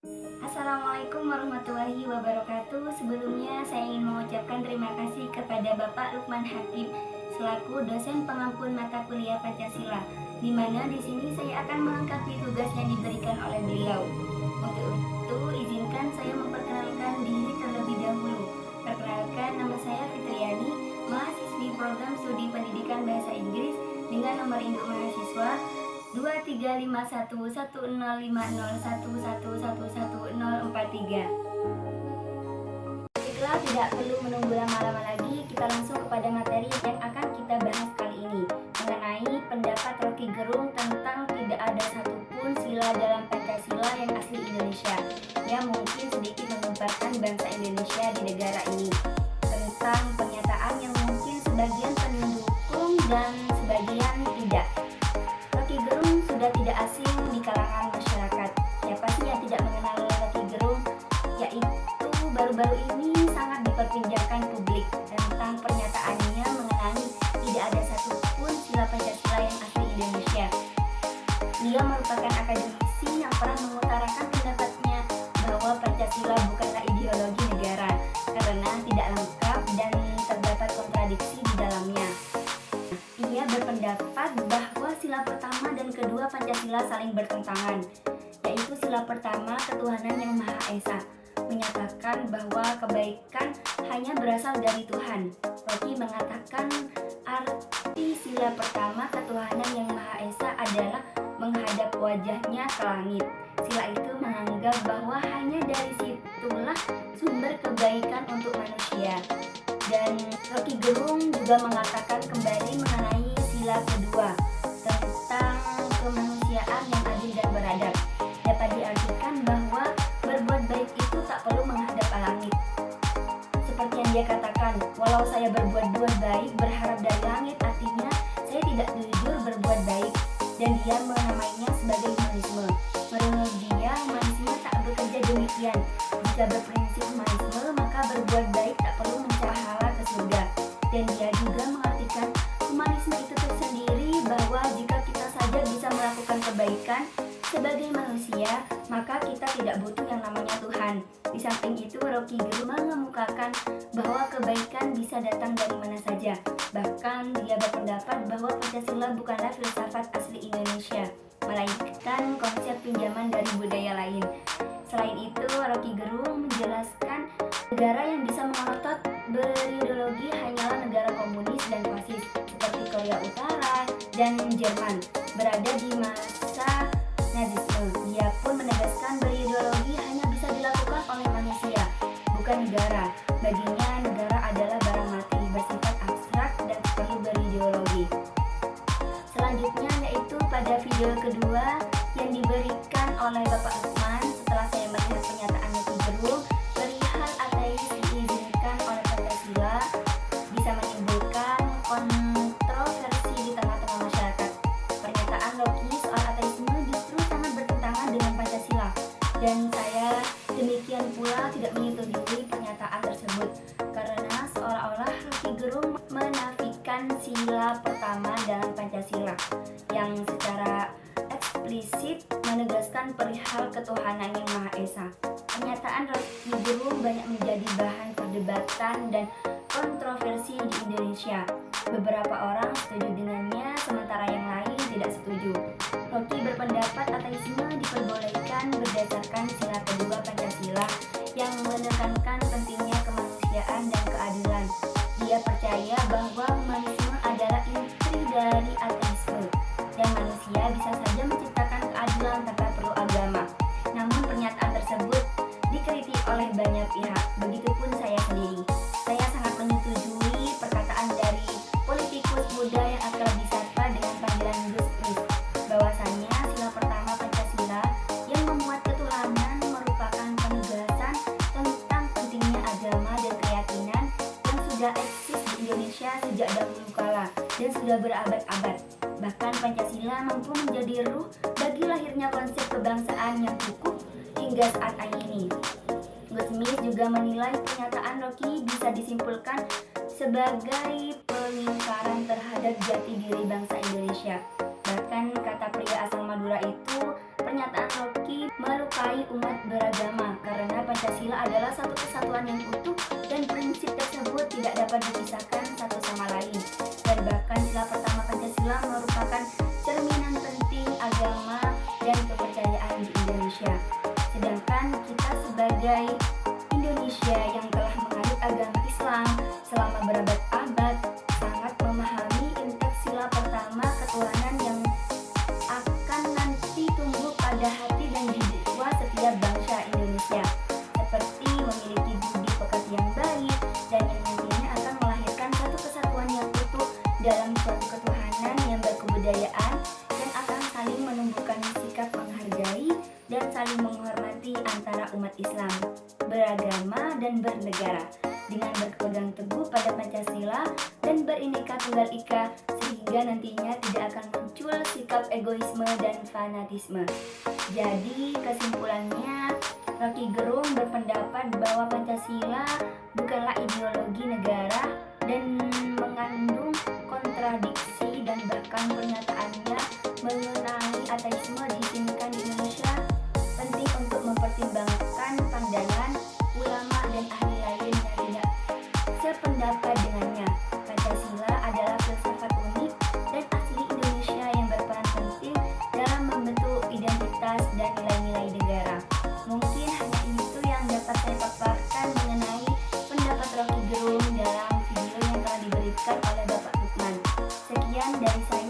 Assalamualaikum warahmatullahi wabarakatuh. Sebelumnya saya ingin mengucapkan terima kasih kepada Bapak Lukman Hakim selaku dosen pengampun mata kuliah Pancasila, di mana di sini saya akan melengkapi tugas yang diberikan oleh beliau. Untuk itu, izinkan saya memperkenalkan diri terlebih dahulu. Perkenalkan, nama saya Fitriani, mahasiswi program studi pendidikan bahasa Inggris dengan nomor induk mahasiswa 2351105011111043. Baiklah, tidak perlu menunggu lama-lama lagi, kita langsung kepada materi yang akan kita bahas kali ini, mengenai pendapat Rocky Gerung tentang tidak ada satupun sila dalam Pancasila yang asli Indonesia, yang mungkin sedikit mengemparkan bangsa Indonesia di negara ini, tentang pernyataan yang mungkin sebagian pendukung dan sebagian tidak. Rocky Gerung sudah tidak asing di kalangan masyarakat. Siapa sih yang tidak mengenal Rocky Gerung? Yaitu baru-baru ini sangat diperbincangkan publik tentang pernyataannya mengenai tidak ada satupun sila Pancasila yang asli Indonesia. Dia merupakan akademisi yang pernah mengutarakan pendapatnya bahwa Pancasila bukanlah ideologi negara karena tidak lengkap dan terdapat kontradiksi di dalamnya. Ia berpendapat bahwa sila pertama dan kedua Pancasila saling bertentangan, yaitu sila pertama ketuhanan yang Maha Esa, menyatakan bahwa kebaikan hanya berasal dari Tuhan. Rocky mengatakan arti sila pertama ketuhanan yang Maha Esa adalah menghadap wajahnya ke langit. Sila itu menganggap bahwa hanya dari situlah sumber kebaikan untuk manusia. Dan Rocky Gerung juga mengatakan kembali mengenai sila kedua tentang kemanusiaan yang adil dan beradab. Dapat diartikan bahwa berbuat baik itu tak perlu menghadap langit. Seperti yang dia katakan, walau saya berbuat baik berharap dari langit, artinya saya tidak jujur berbuat baik, dan dia menamainya sebagai humanisme. Menurut dia, humanisme tak bekerja demikian. Jika berprinsip humanisme, maka berbuat baik tak perlu mencari pahala ke surga. Dan dia juga mengartikan humanisme itu tersendiri bahwa jika kita saja bisa melakukan kebaikan sebagai manusia, maka kita tidak butuh yang namanya Tuhan. Di samping itu, Rocky Gerung mengemukakan bahwa kebaikan bisa datang dari mana saja. Bahkan dia berpendapat bahwa Pancasila bukanlah filsafat asli Indonesia, melainkan konsep pinjaman dari budaya lain. Selain itu, Rocky Gerung menjelaskan negara yang bisa mengotot berideologi hanyalah negara komunis dan fasis seperti Korea Utara dan Jerman berada di masa Nazisme. Dia pun menegaskan berideologi hanya bisa dilakukan oleh manusia, bukan negara. Baginya negara adalah barang mati, bersifat abstrak dan perlu berideologi. Selanjutnya yaitu pada video kedua yang diberikan oleh Bapak Lukman setelah saya melihat pernyataan Rocky Gerung perihal ateis diizinkan oleh Pancasila bisa menimbulkan kontroversi di tengah-tengah masyarakat. Pernyataan Rocky soal ateisme justru sangat bertentangan dengan Pancasila, dan saya demikian pula tidak menyetujui pernyataan tersebut karena seolah-olah Rocky Gerung menafikan sila pertama dalam Pancasila yang secara eksplisit menegaskan perihal ketuhanan yang Maha Esa. Pernyataan Rocky Gerung banyak menjadi bahan perdebatan dan kontroversi di Indonesia. Beberapa orang setuju dengannya, sementara yang lain tidak setuju. Rocky berpendapat ateisme diperbolehkan berdasarkan sila kedua Pancasila yang menekankan pentingnya kemanusiaan dan keadilan. Dia percaya bahwa humanisme adalah inti dari ateisme, dan manusia bisa saja menciptakan keadilan tanpa perlu agama. Namun pernyataan tersebut dikritik oleh banyak pihak, begitupun saya sendiri. Saya sangat menyetujui perkataan dari politikus muda yang akrab disapa dengan panggilan Gus Pris, bahwasannya sila pertama Pancasila yang memuat ketuhanan merupakan penegasan tentang pentingnya agama dan keyakinan yang sudah eksis di Indonesia sejak dahulu kala dan sudah berabad-abad. Bahkan Pancasila mampu menjadi ruh bagi lahirnya konsep kebangsaan yang kukuh hingga saat ini. Gus Smith juga menilai pernyataan Rocky bisa disimpulkan sebagai pengingkaran terhadap jati diri bangsa Indonesia. Bahkan kata pria asal Madura itu, pernyataan Rocky melukai umat beragama, karena Pancasila adalah satu kesatuan yang utuh dan prinsip tersebut tidak dapat dipisahkan satu sama lain. Dan bahkan sila pertama Pancasila merupakan cerminan penting agama dan kepercayaan di Indonesia. Sedangkan kita sebagai Indonesia yang telah menganut agama Islam selama berabad-abad sangat memahami inteks sila pertama ketuhanan yang akan nanti tumbuh pada hati dan jiwa setiap bangsa Indonesia, seperti memiliki budi pekerti yang baik dan yang nantinya akan melahirkan satu kesatuan yang utuh dalam suatu ketuhanan yang berkebudayaan dan akan saling menumbuhkan sikap menghargai dan saling menghormati antara umat Islam beragama dan bernegara dengan berpegang teguh pada Pancasila dan Bhinneka Tunggal Ika, sehingga nantinya tidak akan muncul sikap egoisme dan fanatisme. Jadi kesimpulannya, Rocky Gerung berpendapat bahwa Pancasila bukanlah ideologi negara dan mengandung kontradiksi, dan bahkan pernyataannya mengenai ateisme diizinkan di Indonesia penting untuk mempertimbangkan pandangan ulama dan ahli lain yang tidak sependapat dengannya. Pancasila adalah filsafat unik dan asli Indonesia yang berperan penting dalam membentuk identitas dan nilai-nilai negara. Mungkin hanya itu yang dapat saya paparkan mengenai pendapat Rocky Gerung dalam video yang telah diberikan oleh Bapak Lukman. Sekian dari saya.